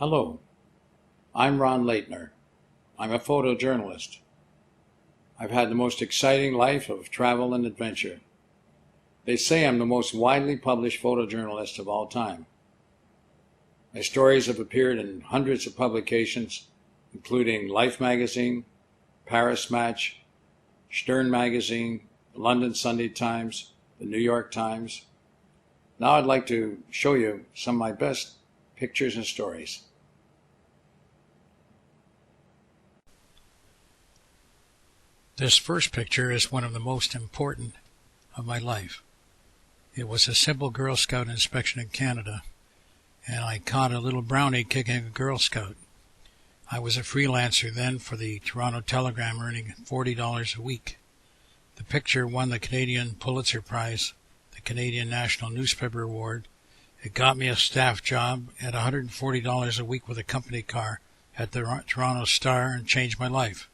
Hello, I'm Ron Laytner. I'm a photojournalist. I've had the most exciting life of travel and adventure. They say I'm the most widely published photojournalist of all time. My stories have appeared in hundreds of publications, including Life magazine, Paris Match, Stern magazine, the London Sunday Times, the New York Times. Now I'd like to show you some of my best pictures and stories. This first picture is one of the most important of my life. It was a simple Girl Scout inspection in Canada, and I caught a little brownie kicking a Girl Scout. I was a freelancer then for the Toronto Telegram, earning $40 a week. The picture won the Canadian Pulitzer Prize, the Canadian National Newspaper Award. It got me a staff job at $140 a week with a company car at the Toronto Star and changed my life.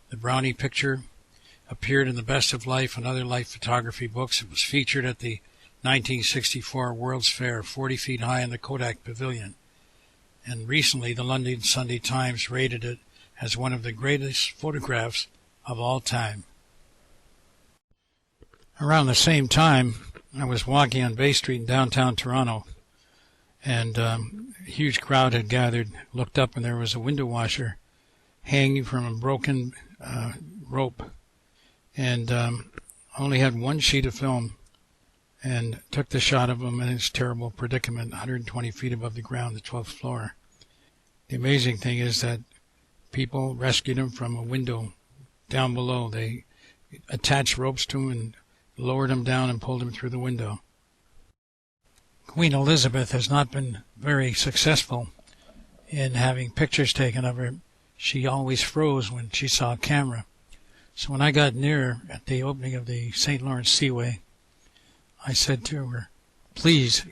The brownie picture appeared in the Best of Life and other life photography books. It was featured at the 1964 World's Fair, 40 feet high in the Kodak Pavilion. And recently, the London Sunday Times rated it as one of the greatest photographs of all time. Around the same time, I was walking on Bay Street in downtown Toronto, and a huge crowd had gathered, looked up, and there was a window washer hanging from a broken rope, and only had one sheet of film, and took the shot of him in his terrible predicament, 120 feet above the ground, the 12th floor. The amazing thing is that people rescued him from a window down below. They attached ropes to him and lowered him down and pulled him through the window. Queen Elizabeth has not been very successful in having pictures taken of her. She always froze when she saw a camera. So when I got near at the opening of the St. Lawrence Seaway, I said to her, "Please,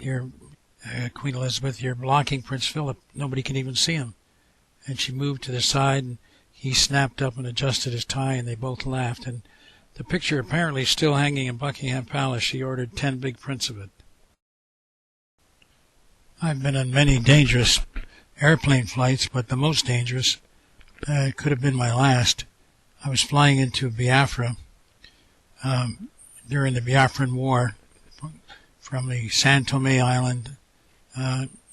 Queen Elizabeth, you're blocking Prince Philip. Nobody can even see him." And she moved to the side, and he snapped up and adjusted his tie, and they both laughed. And the picture apparently is still hanging in Buckingham Palace. She ordered 10 big prints of it. I've been on many dangerous airplane flights, but the most dangerous could have been my last. I was flying into Biafra during the Biafran War from the San Tome Island,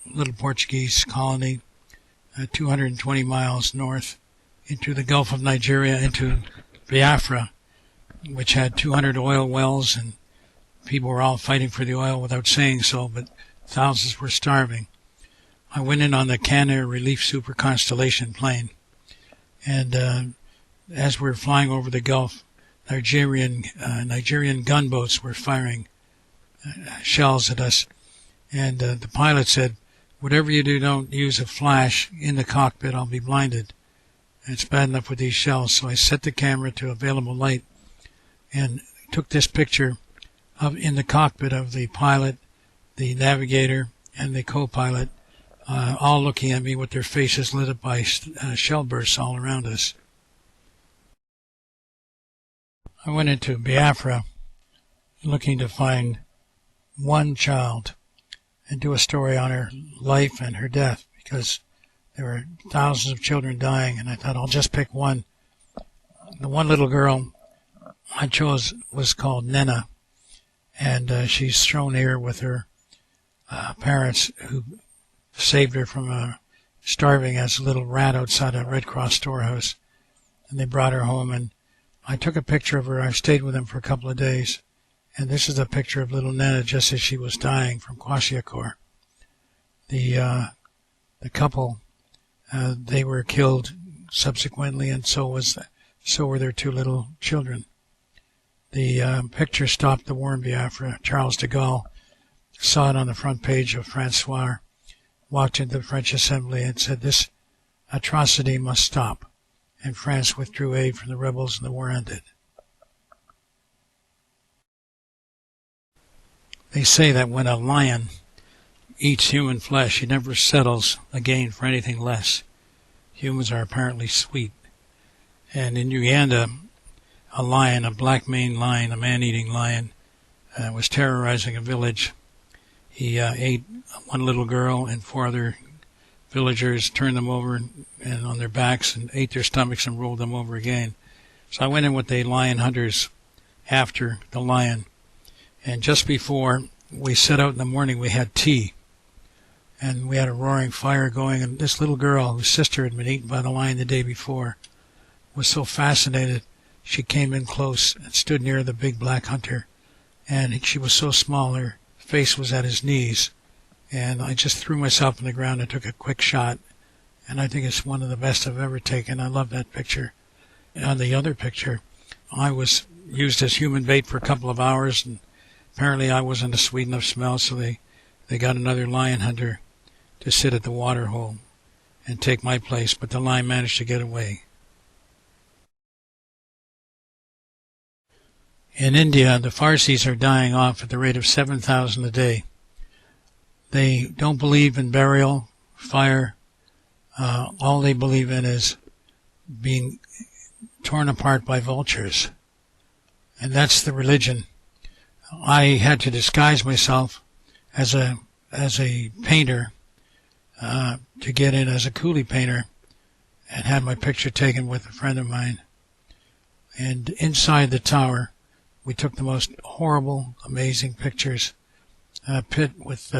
little Portuguese colony, 220 miles north into the Gulf of Nigeria, into Biafra, which had 200 oil wells, and people were all fighting for the oil without saying so, but thousands were starving. I went in on the Can-Air Relief Super Constellation plane, and as we were flying over the Gulf, Nigerian gunboats were firing shells at us, and the pilot said, "Whatever you do, don't use a flash in the cockpit, I'll be blinded. It's bad enough with these shells." So I set the camera to available light and took this picture in the cockpit of the pilot, the navigator, and the co-pilot, all looking at me with their faces lit up by shell bursts all around us. I went into Biafra looking to find one child and do a story on her life and her death, because there were thousands of children dying, and I thought I'll just pick one. The one little girl I chose was called Nena, and she's shown here with her parents who saved her from starving as a little rat outside a Red Cross storehouse, and they brought her home, and I took a picture of her. I stayed with them for a couple of days, and this is a picture of little Nena just as she was dying from kwashiorkor. The couple, they were killed subsequently, and so were their two little children. The picture stopped the war in Biafra. Charles de Gaulle saw it on the front page of Francois, walked into the French Assembly and said, "This atrocity must stop." And France withdrew aid from the rebels and the war ended. They say that when a lion eats human flesh, he never settles again for anything less. Humans are apparently sweet. And in Uganda, a lion, a black-maned lion, a man-eating lion, was terrorizing a village. He ate one little girl and 4 other villagers turned them over and on their backs and ate their stomachs and rolled them over again. So I went in with the lion hunters after the lion. And just before we set out in the morning, we had tea. And we had a roaring fire going. And this little girl, whose sister had been eaten by the lion the day before, was so fascinated. She came in close and stood near the big black hunter. And she was so small, her face was at his knees. And I just threw myself on the ground and took a quick shot. And I think it's one of the best I've ever taken. I love that picture. And on the other picture, I was used as human bait for a couple of hours, and apparently I wasn't a sweet enough smell, so they got another lion hunter to sit at the water hole and take my place, but the lion managed to get away. In India, the Farsis are dying off at the rate of 7,000 a day. They don't believe in burial, fire. All they believe in is being torn apart by vultures. And that's the religion. I had to disguise myself as a painter to get in as a coolie painter and had my picture taken with a friend of mine. And inside the tower, we took the most horrible, amazing pictures. A pit with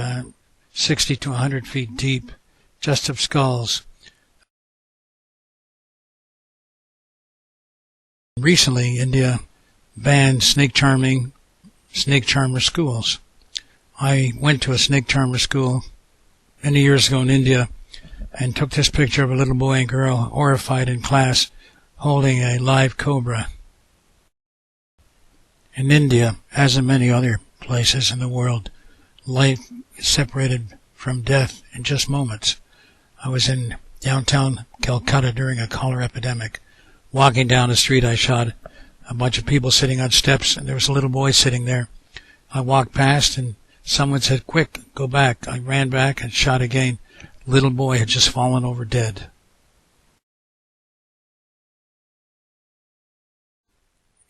60 to 100 feet deep, just of skulls. Recently, India banned snake charmer schools. I went to a snake charmer school many years ago in India and took this picture of a little boy and girl horrified in class holding a live cobra. In India, as in many other places in the world, life is separated from death in just moments. I was in downtown Calcutta during a cholera epidemic. Walking down the street, I shot a bunch of people sitting on steps, and there was a little boy sitting there. I walked past, and someone said, "Quick, go back." I ran back and shot again. Little boy had just fallen over dead.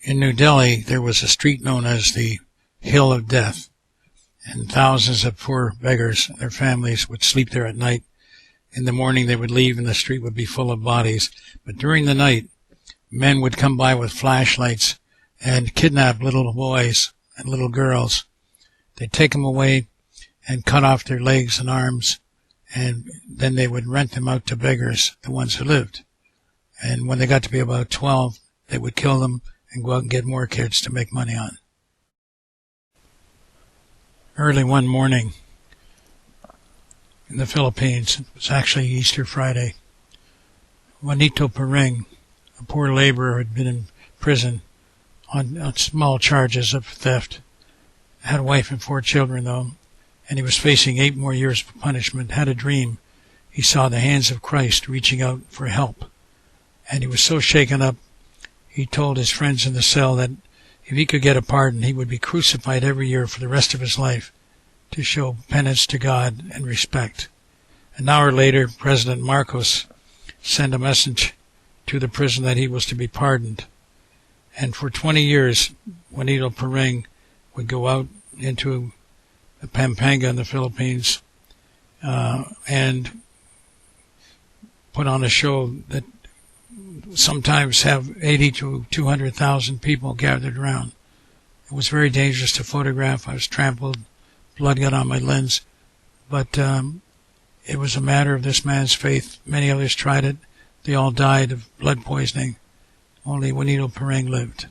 In New Delhi, there was a street known as the Hill of Death, and thousands of poor beggars and their families would sleep there at night. In the morning, they would leave, and the street would be full of bodies. But during the night, men would come by with flashlights and kidnap little boys and little girls. They'd take them away and cut off their legs and arms, and then they would rent them out to beggars, the ones who lived. And when they got to be about 12, they would kill them and go out and get more kids to make money on. Early one morning in the Philippines, it was actually Easter Friday, Juanito Pereng, a poor laborer, had been in prison on small charges of theft. Had a wife and 4 children, though, and he was facing 8 more years of punishment. Had a dream. He saw the hands of Christ reaching out for help. And he was so shaken up, he told his friends in the cell that if he could get a pardon, he would be crucified every year for the rest of his life to show penance to God and respect. An hour later, President Marcos sent a message to the prison that he was to be pardoned. And for 20 years, Juanito Pereng would go out into the Pampanga in the Philippines and put on a show that sometimes have 80 to 200,000 people gathered around. It was very dangerous to photograph. I was trampled, blood got on my lens, but it was a matter of this man's faith. Many others tried it. They all died of blood poisoning. Only Juanito Pereng lived.